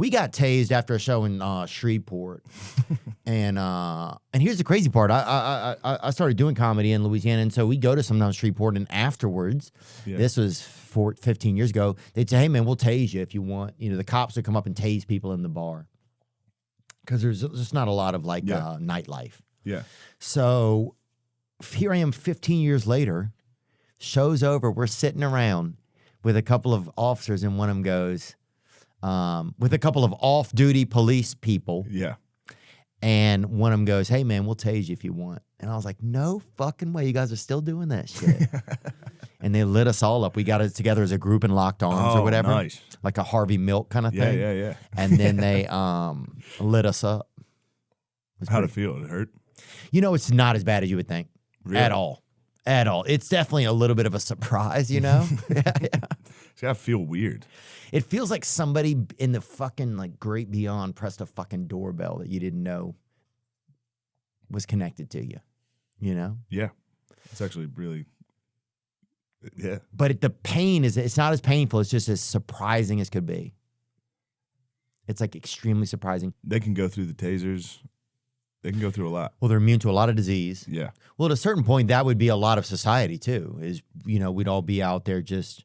We got tased after a show in Shreveport, and here's the crazy part. I started doing comedy in Louisiana, and so we go to sometimes Shreveport, and afterwards, this was 15 years ago. They'd say, "Hey man, we'll tase you if you want." You know, the cops would come up and tase people in the bar because there's just not a lot of nightlife. Yeah. So here I am, 15 years later. Show's over. We're sitting around with a couple of officers, and one of them goes. With a couple of off-duty police people. Yeah. And one of them goes, "Hey, man, we'll tase you if you want." And I was like, no fucking way. You guys are still doing that shit. And they lit us all up. We got it together as a group and locked arms or whatever. Nice. Like a Harvey Milk kind of thing. Yeah. And then they lit us up. How'd it feel? Did it hurt? You know, it's not as bad as you would think. Really? At all. At all. It's definitely a little bit of a surprise, you know? Yeah. It's gotta feel weird. It feels like somebody in the fucking great beyond pressed a fucking doorbell that you didn't know was connected to you, you know? Yeah. It's actually really, yeah. But the pain it's not as painful. It's just as surprising as could be. It's extremely surprising. They can go through the tasers. They can go through a lot. Well, they're immune to a lot of disease. Yeah. Well, at a certain point, that would be a lot of society too, we'd all be out there just,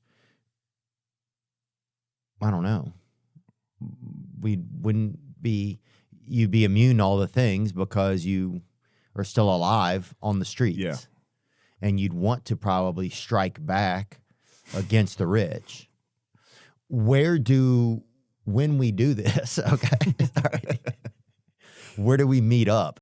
I don't know. You'd be immune to all the things because you are still alive on the streets. Yeah. And you'd want to probably strike back against the rich. When we do this, okay, all right, where do we meet up?